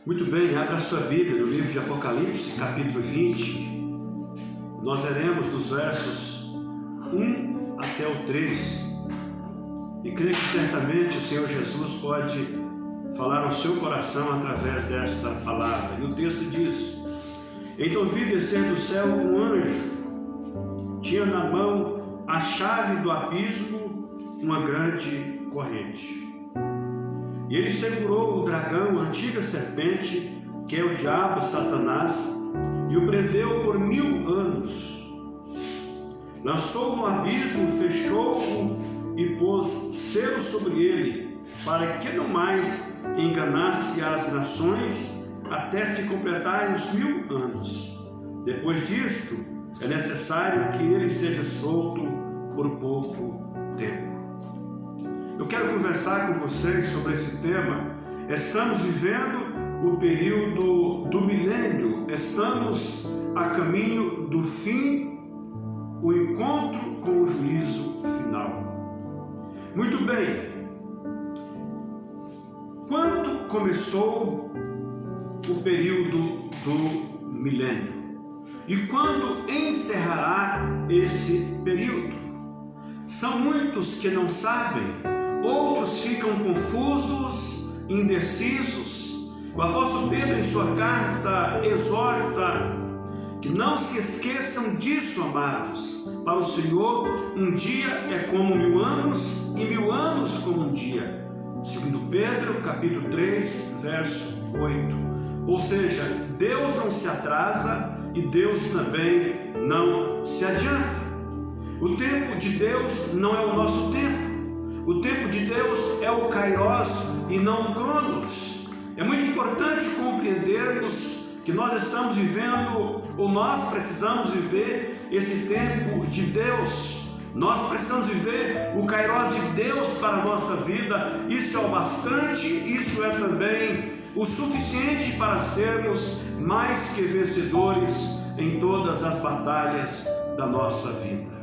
Muito bem, abra sua Bíblia no livro de Apocalipse, capítulo 20. Nós leremos dos versos 1 até o 3. E creio que certamente o Senhor Jesus pode falar ao seu coração através desta palavra. E o texto diz: Então vi descer do céu um anjo, tinha na mão a chave do abismo, uma grande corrente. E ele segurou o dragão, a antiga serpente, que é o diabo, Satanás, e o prendeu por 1000 anos. Lançou-o no abismo, fechou-o e pôs selo sobre ele, para que não mais enganasse as nações, até se completarem os 1000 anos. Depois disto, é necessário que ele seja solto por pouco tempo. Eu quero conversar com vocês sobre esse tema. Estamos vivendo o período do milênio, estamos a caminho do fim, o encontro com o juízo final. Muito bem, quando começou o período do milênio? E quando encerrará esse período? São muitos que não sabem, outros ficam confusos, indecisos. O apóstolo Pedro, em sua carta, exorta que não se esqueçam disso, amados. Para o Senhor, um dia é como 1000 anos, e 1000 anos como um dia. Segundo Pedro, capítulo 3, verso 8. Ou seja, Deus não se atrasa e Deus também não se adianta. O tempo de Deus não é o nosso tempo. O tempo de Deus é o Kairos e não o Cronos. É muito importante compreendermos que nós estamos vivendo, ou nós precisamos viver esse tempo de Deus. Nós precisamos viver o Kairos de Deus para a nossa vida. Isso é o bastante, isso é também o suficiente para sermos mais que vencedores em todas as batalhas da nossa vida.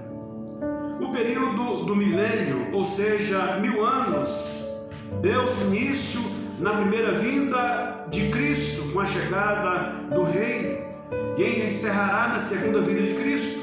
O período do milênio, ou seja, 1000 anos, deu-se início na primeira vinda de Cristo, com a chegada do Reino, e encerrará na segunda vinda de Cristo.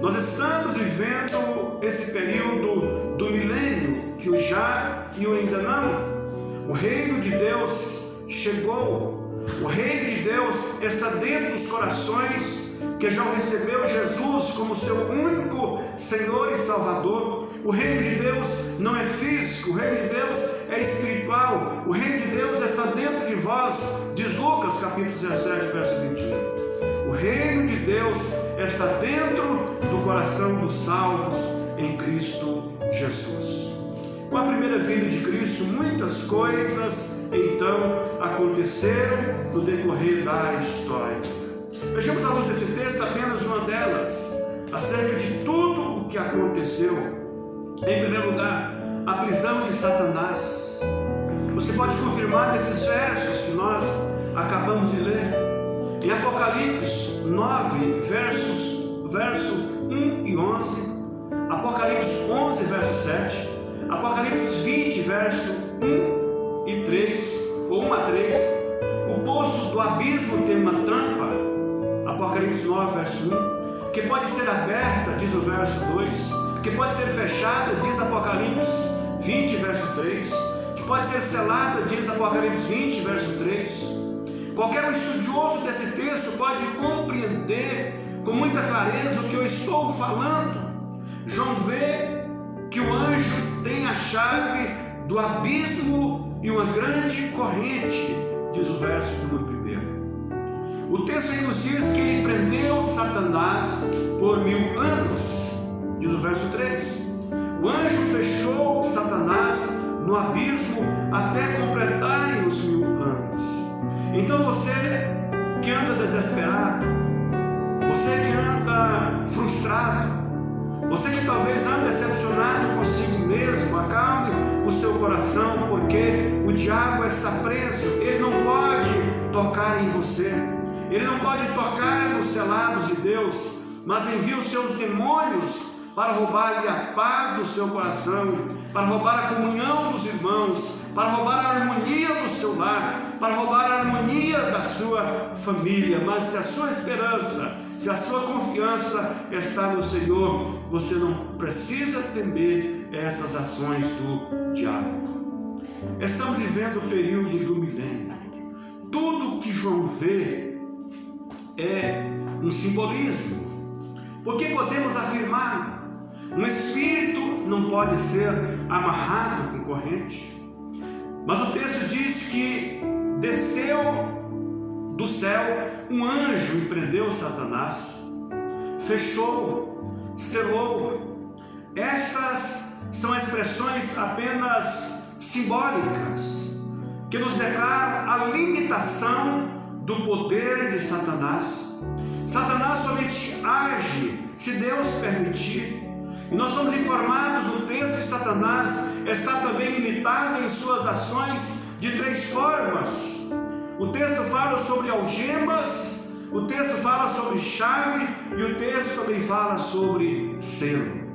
Nós estamos vivendo esse período do milênio, que o já e o ainda não. O Reino de Deus chegou, o Reino de Deus está dentro dos corações que já recebeu Jesus como seu único Senhor e Salvador. O reino de Deus não é físico, o reino de Deus é espiritual. O reino de Deus está dentro de vós, diz Lucas capítulo 17, verso 21. O reino de Deus está dentro do coração dos salvos em Cristo Jesus. Com a primeira vinda de Cristo, muitas coisas então aconteceram no decorrer da história. Vejamos à luz desse texto apenas uma delas, acerca de tudo o que aconteceu. Em primeiro lugar, a prisão de Satanás. Você pode confirmar nesses versos que nós acabamos de ler. Em Apocalipse 9, verso 1 e 11, Apocalipse 11, verso 7, Apocalipse 20, verso 1 e 3, ou 1 a 3, o poço do abismo tem uma tampa, Apocalipse 9, verso 1, que pode ser aberta, diz o verso 2, que pode ser fechada, diz Apocalipse 20, verso 3, que pode ser selada, diz Apocalipse 20, verso 3. Qualquer um estudioso desse texto pode compreender com muita clareza o que eu estou falando. João vê que o anjo tem a chave do abismo e uma grande corrente, diz o verso número 1. O texto aí nos diz que ele prendeu Satanás por 1000 anos, diz o verso 3. O anjo fechou Satanás no abismo até completarem os 1000 anos. Então você que anda desesperado, você que anda frustrado, você que talvez ande decepcionado consigo mesmo, acalme o seu coração, porque o diabo está preso, ele não pode tocar em você. Ele não pode tocar nos selados de Deus, mas envia os seus demônios para roubar-lhe a paz do seu coração, para roubar a comunhão dos irmãos, para roubar a harmonia do seu lar, para roubar a harmonia sua família, mas se a sua esperança, se a sua confiança está no Senhor, você não precisa temer essas ações do diabo. Estamos vivendo o período do milênio. Tudo que João vê é um simbolismo, porque podemos afirmar: um espírito não pode ser amarrado com corrente. Mas o texto diz que desceu do céu um anjo e prendeu Satanás, fechou, selou. Essas são expressões apenas simbólicas que nos declaram a limitação do poder de Satanás. Satanás somente age se Deus permitir. E nós somos informados no texto que Satanás está também limitado em suas ações de 3 formas. O texto fala sobre algemas, o texto fala sobre chave e o texto também fala sobre selo.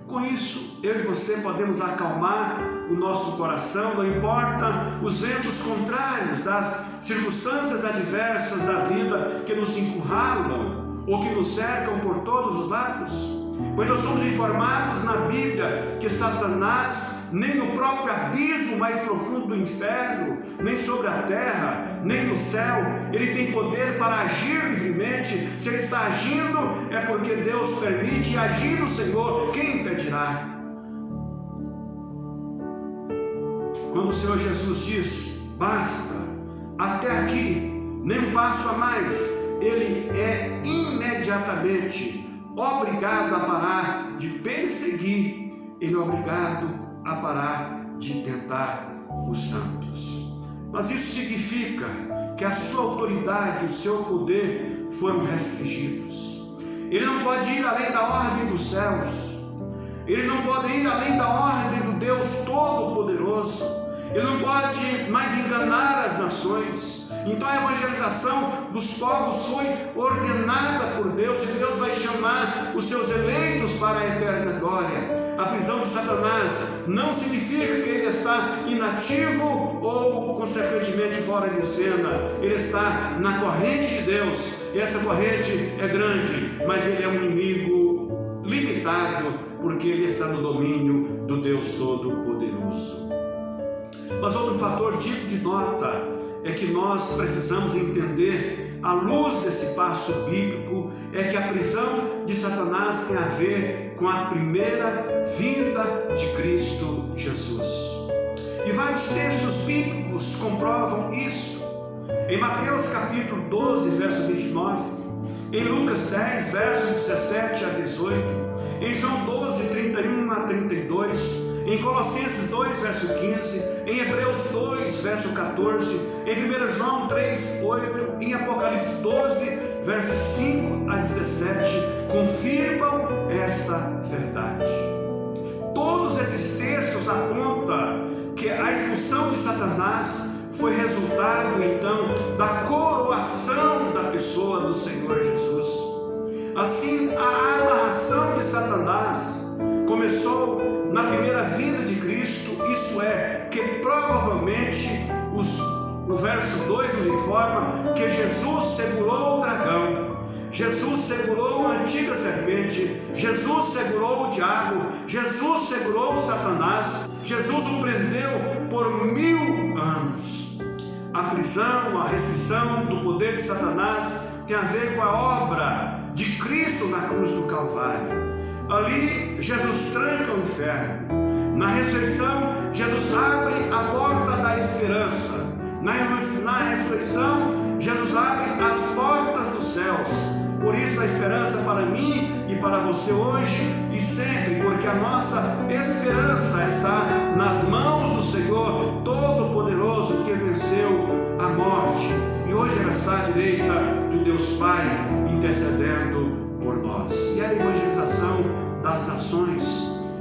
Com isso, eu e você podemos acalmar o nosso coração, não importa os ventos contrários das circunstâncias adversas da vida que nos encurralam ou que nos cercam por todos os lados. Pois nós somos informados na Bíblia que Satanás, nem no próprio abismo mais profundo do inferno, nem sobre a terra, nem no céu, ele tem poder para agir livremente. Se ele está agindo, é porque Deus permite, e agindo o Senhor, quem impedirá? Quando o Senhor Jesus diz: basta, até aqui, nem um passo a mais, ele é imediatamente obrigado a parar de perseguir, ele é obrigado a parar de tentar os santos. Mas isso significa que a sua autoridade, o seu poder foram restringidos. Ele não pode ir além da ordem dos céus, ele não pode ir além da ordem do Deus Todo-Poderoso, ele não pode mais enganar as nações. Então a evangelização dos povos foi ordenada por Deus, e Deus vai chamar os seus eleitos para a eterna glória. A prisão de Satanás não significa que ele está inativo ou consequentemente fora de cena. Ele está na corrente de Deus, e essa corrente é grande, mas ele é um inimigo limitado, porque ele está no domínio do Deus Todo-Poderoso. Mas outro fator digno de nota é que nós precisamos entender, à luz desse passo bíblico, é que a prisão de Satanás tem a ver com a primeira vinda de Cristo Jesus. E vários textos bíblicos comprovam isso. Em Mateus capítulo 12, verso 29, em Lucas 10, versos 17 a 18, em João 12, 31 a 32, em Colossenses 2, verso 15, em Hebreus 2, verso 14, em 1 João 3, 8, em Apocalipse 12, versos 5 a 17, confirmam esta verdade. Todos esses textos apontam que a expulsão de Satanás foi resultado, então, da coroação da pessoa do Senhor Jesus. Assim, a amarração de Satanás começou na primeira vinda de Cristo, isso é, que provavelmente o verso 2 nos informa que Jesus segurou o dragão, Jesus segurou a antiga serpente, Jesus segurou o diabo, Jesus segurou Satanás, Jesus o prendeu por 1000 anos. A prisão, a restrição do poder de Satanás tem a ver com a obra de Cristo na cruz do Calvário. Ali, Jesus tranca o inferno. Na ressurreição, Jesus abre a porta da esperança. Na ressurreição, Jesus abre as portas dos céus. Por isso, a esperança para mim e para você hoje e sempre, porque a nossa esperança está nas mãos do Senhor Todo-Poderoso, que venceu a morte e hoje ele está à direita de Deus Pai, intercedendo por nós. E a evangelização das nações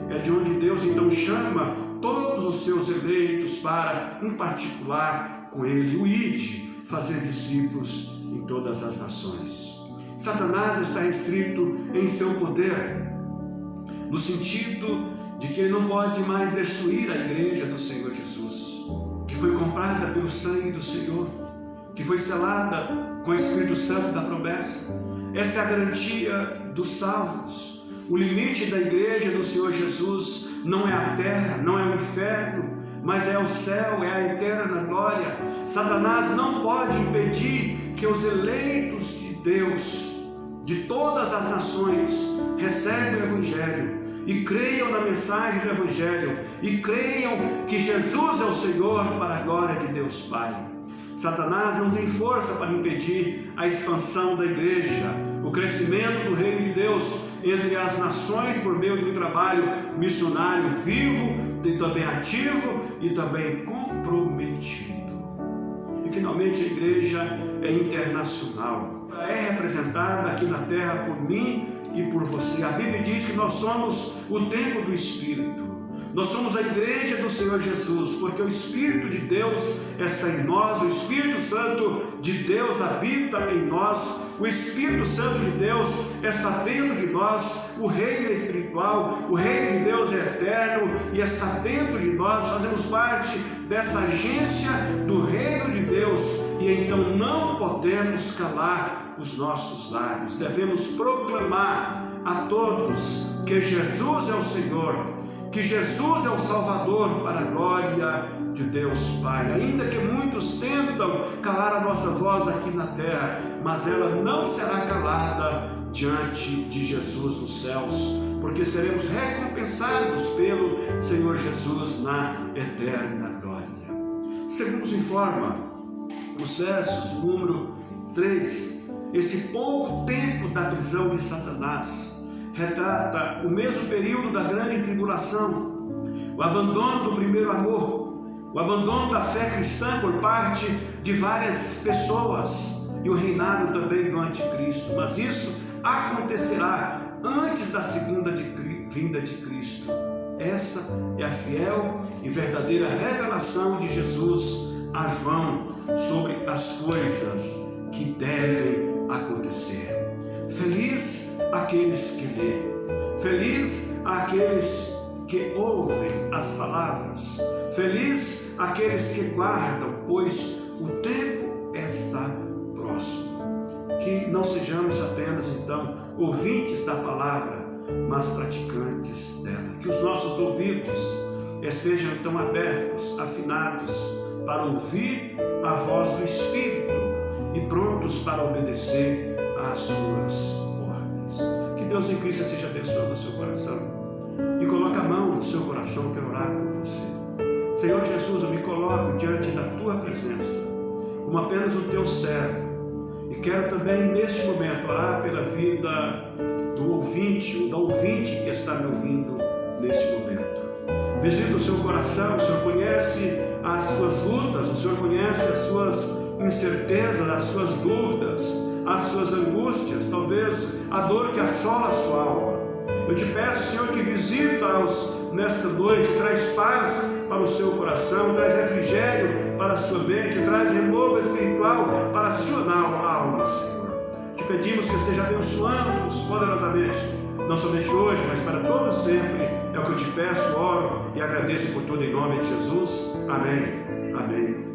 é de onde Deus então chama todos os seus eleitos para, em particular com ele, o ide, fazer discípulos em todas as nações. Satanás está restrito em seu poder, no sentido de que ele não pode mais destruir a igreja do Senhor Jesus, que foi comprada pelo sangue do Senhor. que foi selada com o Espírito Santo da promessa. Essa é a garantia dos salvos. O limite da igreja do Senhor Jesus não é a terra, não é o inferno, mas é o céu, é a eterna glória. Satanás não pode impedir que os eleitos de Deus, de todas as nações, recebam o Evangelho e creiam na mensagem do Evangelho e creiam que Jesus é o Senhor para a glória de Deus Pai. Satanás não tem força para impedir a expansão da igreja, o crescimento do reino de Deus entre as nações por meio de um trabalho missionário vivo, e também ativo e também comprometido. E finalmente a igreja é internacional. Ela é representada aqui na terra por mim e por você. A Bíblia diz que nós somos o templo do Espírito. Nós somos a igreja do Senhor Jesus, porque o Espírito de Deus está em nós, o Espírito Santo de Deus habita em nós, o Espírito Santo de Deus está dentro de nós, o reino é espiritual, o reino de Deus é eterno e está dentro de nós, fazemos parte dessa agência do reino de Deus e então não podemos calar os nossos lábios, devemos proclamar a todos que Jesus é o Senhor, que Jesus é o Salvador para a glória de Deus Pai. Ainda que muitos tentam calar a nossa voz aqui na terra, mas ela não será calada diante de Jesus nos céus, porque seremos recompensados pelo Senhor Jesus na eterna glória. Segundo nos informa os versos do número 3, esse pouco tempo da prisão de Satanás retrata o mesmo período da grande tribulação, o abandono do primeiro amor, o abandono da fé cristã por parte de várias pessoas e o reinado também do anticristo. Mas isso acontecerá antes da segunda vinda de Cristo. Essa é a fiel e verdadeira revelação de Jesus a João sobre as coisas que devem acontecer. Feliz aqueles que lêem, feliz aqueles que ouvem as palavras, feliz aqueles que guardam, pois o tempo está próximo. Que não sejamos apenas então ouvintes da palavra, mas praticantes dela. Que os nossos ouvidos estejam então abertos, afinados para ouvir a voz do Espírito e prontos para obedecer às suas ordens. Que Deus em Cristo seja abençoando o seu coração e coloque a mão no seu coração, quero orar por você. Senhor Jesus, eu me coloco diante da tua presença como apenas o teu servo e quero também neste momento orar pela vida do ouvinte ou da ouvinte que está me ouvindo neste momento. Visita o seu coração, o Senhor conhece as suas lutas, o Senhor conhece as suas incertezas, as suas dúvidas, as suas angústias, talvez a dor que assola a sua alma. Eu te peço, Senhor, que visita-os nesta noite, traz paz para o seu coração, traz refrigério para a sua mente, traz renovo espiritual para a sua alma, Senhor. Te pedimos que esteja abençoando-os poderosamente, não somente hoje, mas para todo sempre. É o que eu te peço, oro e agradeço por tudo em nome de Jesus. Amém. Amém.